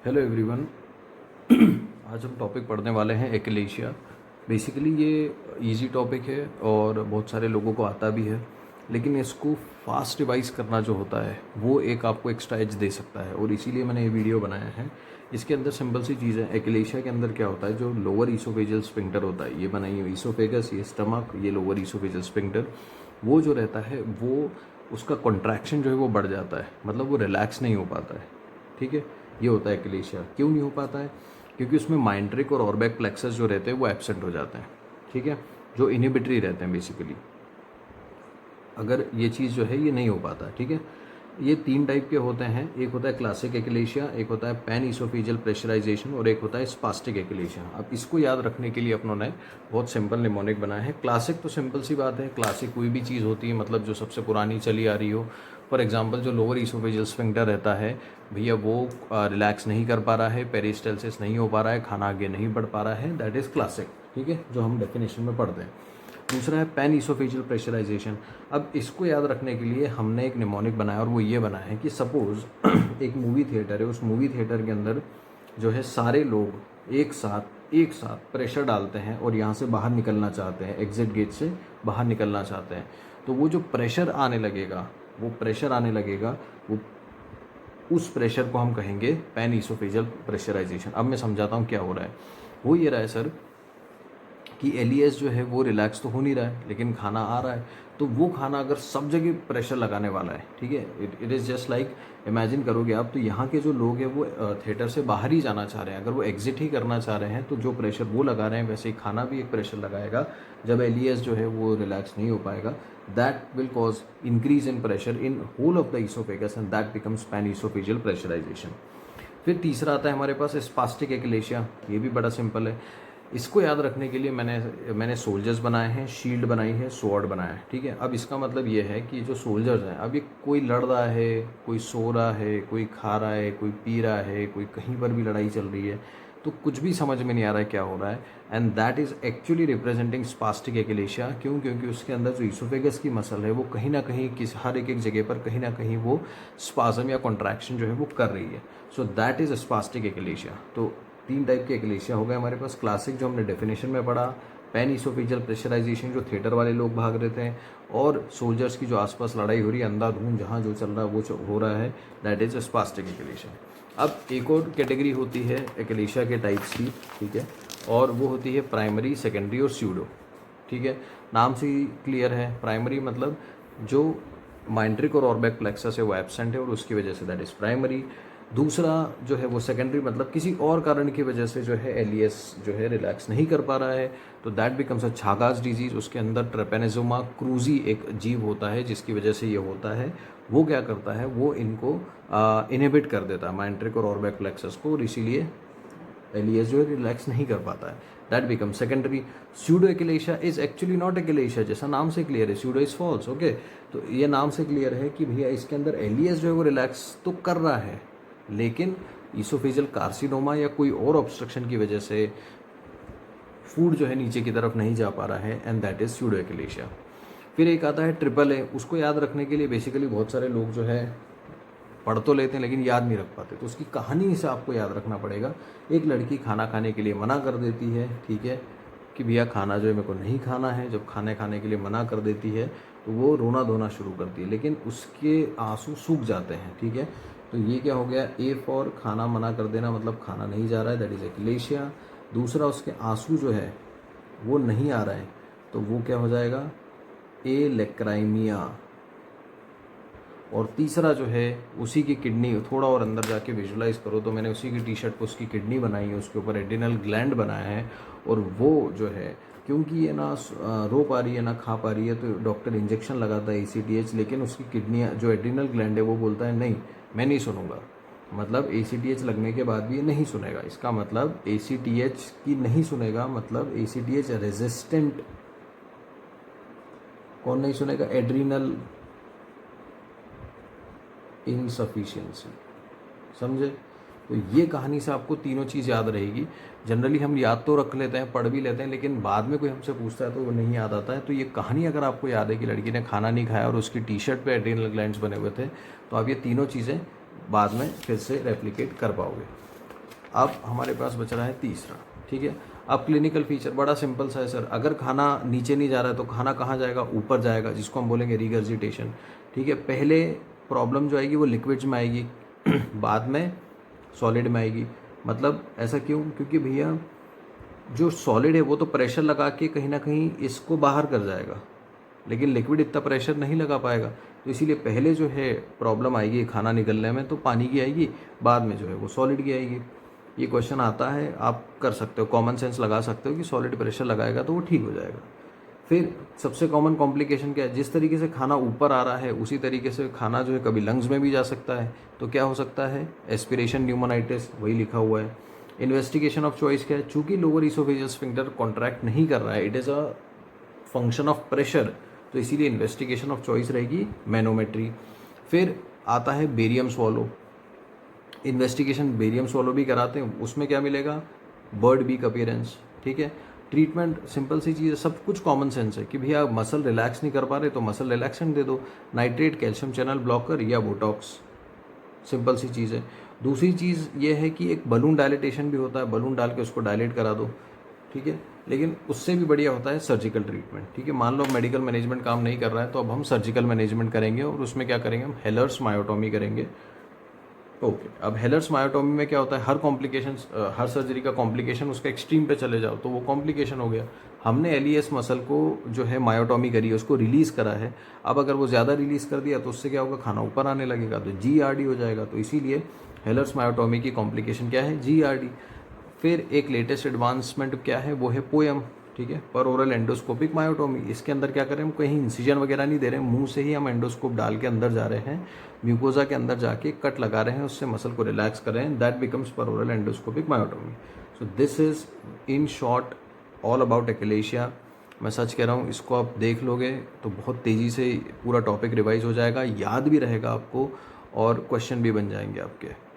Hello everyone. आज हम topic पढ़ने वाले हैं एक्लेशिया। बेसिकली ये इजी टॉपिक है और बहुत सारे लोगों को आता भी है, लेकिन इसको फास्ट रिवाइज करना जो होता है वो एक आपको एक्स्ट्रा एज दे सकता है, और इसीलिए मैंने ये वीडियो बनाया है। इसके अंदर सिंपल सी चीज़ है। एक्लेशिया के अंदर क्या होता है, जो लोअर ईसोफेजियल स्फिंक्टर होता है, ये बनाइए ईसोफेगस, ये स्टमक, ये लोअर ईसोफेजियल स्फिंक्टर, वो जो रहता है वो उसका कॉन्ट्रैक्शन जो है वो बढ़ जाता है, मतलब वो रिलैक्स नहीं हो पाता है। ठीक है, ये होता है एक्लेशिया। क्यों नहीं हो पाता है? क्योंकि उसमें माइंट्रिक और ऑर्बैक प्लेक्सस जो रहते हैं वो एब्सेंट हो जाते हैं। ठीक है, जो इनहिबिटरी रहते हैं बेसिकली, अगर ये चीज़ जो है ये नहीं हो पाता। ठीक है, ये तीन टाइप के होते हैं। एक होता है क्लासिक एक्लेशिया, एक होता है पैन इसोफेजियल प्रेशराइजेशन, और एक होता है स्पास्टिक एक्लेशिया। अब इसको याद रखने के लिए अपनों ने बहुत सिंपल निमोनिक बनाया है। क्लासिक तो सिंपल सी बात है, क्लासिक कोई भी चीज़ होती है मतलब जो सबसे पुरानी चली आ रही हो। फॉर एग्जांपल जो लोअर इसोफेजियल स्फिंक्टर रहता है भैया, वो रिलैक्स नहीं कर पा रहा है, पेरिस्टालसिस नहीं हो पा रहा है, खाना आगे नहीं बढ़ पा रहा है, दैट इज़ क्लासिक। ठीक है, जो हम डेफिनेशन में पढ़ते हैं। दूसरा है पैन इसोफेजियल प्रेशराइजेशन। अब इसको याद रखने के लिए हमने एक निमोनिक बनाया, और वो ये बनाया है कि सपोज एक मूवी थिएटर है, उस मूवी थिएटर के अंदर जो है सारे लोग एक साथ प्रेशर डालते हैं और यहाँ से बाहर निकलना चाहते हैं, एग्जिट गेट से बाहर निकलना चाहते हैं। तो वो जो प्रेशर आने लगेगा, वो उस प्रेशर को हम कहेंगे पैन इसोफेजियल प्रेशराइजेशन। अब मैं समझाता हूँ क्या हो रहा है। हो ये रहा है सर कि एलियस जो है वो रिलैक्स तो हो नहीं रहा है, लेकिन खाना आ रहा है। तो वो खाना अगर सब जगह प्रेशर लगाने वाला है, ठीक है, it is just like, imagine करोगे आप, तो यहाँ के जो लोग हैं वो थिएटर से बाहर ही जाना चाह रहे हैं। अगर वो एग्जिट ही करना चाह रहे हैं तो जो प्रेशर वो लगा रहे हैं वैसे ही खाना भी एक प्रेशर लगाएगा। जब एलियस जो है वो रिलैक्स नहीं हो पाएगा, that will cause increase in pressure in whole of the oesophagus, and that becomes pan oesophageal pressurisation. फिर तीसरा आता है हमारे पास स्पास्टिक एक्लेशिया। ये भी बड़ा सिंपल है। इसको याद रखने के लिए मैंने सोल्जर्स बनाए हैं, शील्ड बनाई है, स्वॉर्ड बनाया है। ठीक है, अब इसका मतलब ये है कि जो सोल्जर्स हैं, अब ये कोई लड़ रहा है, कोई सो रहा है, कोई खा रहा है, कोई पी रहा है, कोई कहीं पर भी लड़ाई चल रही है, तो कुछ भी समझ में नहीं आ रहा है क्या हो रहा है। And that is actually representing spastic achalasia. क्यों? क्योंकि उसके अंदर जो ईसोफेगस की मसल है वो कहीं ना कहीं हर एक जगह पर कहीं ना कहीं वो स्पाज्म या कॉन्ट्रैक्शन जो है वो कर रही है। So that is spastic achalasia. तो तीन टाइप के एक्लेशिया हो गए हमारे पास। क्लासिक जो हमने डेफिनेशन में पढ़ा, पैन इसोफेजियल प्रेशराइजेशन जो थिएटर वाले लोग भाग रहे थे, और सोल्जर्स की जो आसपास लड़ाई हो रही है, अंधाधुंध जहाँ जो चल रहा है वो हो रहा है, दैट इज स्पास्टिक एक्लेशिया। अब एक और कैटेगरी होती है एक्लेशिया के टाइप्स की, ठीक है, और वो होती है प्राइमरी, सेकेंडरी और स्यूडो। ठीक है, नाम से ही क्लियर है। प्राइमरी मतलब जो माइंट्रिक और ऑर्बैक प्लेक्सस है वो एब्सेंट है और उसकी वजह से दैट इज प्राइमरी। दूसरा जो है वो सेकेंडरी, मतलब किसी और कारण की वजह से जो है एलियस जो है रिलैक्स नहीं कर पा रहा है, तो दैट बिकम्स अ छागास डिजीज। उसके अंदर ट्रेपेनेजोमा क्रूजी एक जीव होता है जिसकी वजह से ये होता है। वो क्या करता है, वो इनको इनहिबिट कर देता है, माइंट्रिक और ऑर्बैक प्लेक्सस को, और इसीलिए एलियस जो है रिलैक्स नहीं कर पाता है। That become secondary. Pseudo achalasia is actually not achalasia, जैसा नाम से क्लियर है, स्यूडो इज फॉल्स। ओके, तो ये नाम से क्लियर है कि भैया इसके अंदर एलियस जो है वो रिलैक्स तो कर रहा है, लेकिन ईसोफेजियल कार्सिनोमा या कोई और ऑब्स्ट्रक्शन की वजह से फूड जो है नीचे की तरफ नहीं जा पा रहा है, एंड दैट इज स्यूडो एक्लेशिया। फिर एक आता है ट्रिपल ए। उसको याद रखने के लिए बेसिकली बहुत सारे लोग जो है पढ़ तो लेते हैं लेकिन याद नहीं रख पाते, तो उसकी कहानी से आपको याद रखना पड़ेगा। एक लड़की खाना खाने के लिए मना कर देती है, ठीक है, कि भैया खाना जो है मेरे को नहीं खाना है। जब खाने के लिए मना कर देती है तो वो रोना धोना शुरू करती है, लेकिन उसके आंसू सूख जाते हैं। ठीक है, तो ये क्या हो गया, ए फॉर खाना मना कर देना, मतलब खाना नहीं जा रहा है, दैट इज एक्लेशिया। दूसरा उसके आंसू जो है वो नहीं आ रहा है, तो वो क्या हो जाएगा, ए लेक्राइमिया। और तीसरा जो है उसी की किडनी, थोड़ा और अंदर जाके विजुलाइज करो तो मैंने उसी की टी शर्ट पर उसकी किडनी बनाई है, उसके ऊपर एडिनल ग्लैंड बनाया है, और वो जो है क्योंकि ये ना रो पा रही है ना खा पा रही है, तो डॉक्टर इंजेक्शन लगाता है ACTH, लेकिन उसकी किडनी जो एडिनल ग्लैंड है वो बोलता है नहीं मैं नहीं सुनूंगा। मतलब ACTH लगने के बाद भी ये नहीं सुनेगा। इसका मतलब ACTH की नहीं सुनेगा, मतलब ACTH रेजिस्टेंट। कौन नहीं सुनेगा, एड्रीनल इनसफिशियंसी। समझे? तो ये कहानी से आपको तीनों चीज़ याद रहेगी। जनरली हम याद तो रख लेते हैं, पढ़ भी लेते हैं, लेकिन बाद में कोई हमसे पूछता है तो वो नहीं याद आता है। तो ये कहानी अगर आपको याद है कि लड़की ने खाना नहीं खाया और उसकी टी शर्ट पे एड्रीनल ग्लैंड्स बने हुए थे, तो आप ये तीनों चीज़ें बाद में फिर से रेप्लिकेट कर पाओगे। अब हमारे पास बच रहा है तीसरा, ठीक है। अब क्लिनिकल फीचर बड़ा सिंपल सा है सर, अगर खाना नीचे नहीं जा रहा है तो खाना कहाँ जाएगा, ऊपर जाएगा, जिसको हम बोलेंगे रिगर्जिटेशन, ठीक है। पहले प्रॉब्लम जो आएगी वो लिक्विड्स में आएगी बाद में सॉलिड में आएगी। मतलब ऐसा क्यों, क्योंकि भैया जो सॉलिड है वो तो प्रेशर लगा के कहीं ना कहीं इसको बाहर कर जाएगा, लेकिन लिक्विड इतना प्रेशर नहीं लगा पाएगा। तो इसीलिए पहले जो है प्रॉब्लम आएगी खाना निकलने में तो पानी की आएगी, बाद में जो है वो सॉलिड की आएगी। ये क्वेश्चन आता है, आप कर सकते हो, कॉमन सेंस लगा सकते हो कि सॉलिड प्रेशर लगाएगा तो वो ठीक हो जाएगा। फिर सबसे कॉमन कॉम्प्लिकेशन क्या है, जिस तरीके से खाना ऊपर आ रहा है उसी तरीके से खाना जो है कभी लंग्स में भी जा सकता है, तो क्या हो सकता है, एस्पिरेशन न्यूमोनाइटिस, वही लिखा हुआ है। इन्वेस्टिगेशन ऑफ चॉइस क्या है, चूंकि लोअर इसोफेजियल स्फिंक्टर कॉन्ट्रैक्ट नहीं कर रहा है, it is a function of pressure, तो इसीलिए इन्वेस्टिगेशन ऑफ चॉइस रहेगी मैनोमेट्री। फिर आता है barium swallow, investigation barium swallow भी कराते हैं, उसमें क्या मिलेगा, बर्ड बीक अपीयरेंस, ठीक है। ट्रीटमेंट सिंपल सी चीज़ है, सब कुछ कॉमन सेंस है कि भैया मसल रिलैक्स नहीं कर पा रहे तो मसल रिलैक्सेंट दे दो, नाइट्रेट, कैल्शियम चैनल ब्लॉकर या बोटॉक्स, सिंपल सी चीज़ है। दूसरी चीज़ ये है कि एक बलून डायलिटेशन भी होता है, बलून डाल के उसको डायलेट करा दो, ठीक है। लेकिन उससे भी बढ़िया होता है सर्जिकल ट्रीटमेंट, ठीक है। मान लो मेडिकल मैनेजमेंट काम नहीं कर रहा है तो अब हम सर्जिकल मैनेजमेंट करेंगे, और उसमें क्या करेंगे, हम हेलर्स मायोटोमी करेंगे। ओके, अब हेलर्स मायोटोमी में क्या होता है, हर कॉम्प्लिकेशन, हर सर्जरी का कॉम्प्लिकेशन उसका एक्सट्रीम पे चले जाओ तो वो कॉम्प्लिकेशन हो गया। हमने एलियस मसल को जो है मायोटोमी करी है, उसको रिलीज़ करा है। अब अगर वो ज़्यादा रिलीज़ कर दिया तो उससे क्या होगा, खाना ऊपर आने लगेगा तो GERD हो जाएगा। तो इसीलिए हेलर्स मायोटोमी की कॉम्प्लिकेशन क्या है, GERD। फिर एक लेटेस्ट एडवांसमेंट क्या है, वो है पोएम, ठीक है, पर ओरल एंडोस्कोपिक मायोटोमी। इसके अंदर क्या करें, हम कहीं इंसिजन वगैरह नहीं दे रहे हैं, मुंह से ही हम एंडोस्कोप डाल के अंदर जा रहे हैं, म्यूकोजा के अंदर जाके कट लगा रहे हैं, उससे मसल को रिलैक्स कर रहे हैं, that becomes per oral endoscopic myotomy. So this is in short all about achalasia. मैं सच कह रहा हूँ, इसको आप देख लोगे तो बहुत तेज़ी से पूरा टॉपिक रिवाइज हो जाएगा, याद भी रहेगा आपको, और क्वेश्चन भी बन जाएंगे आपके।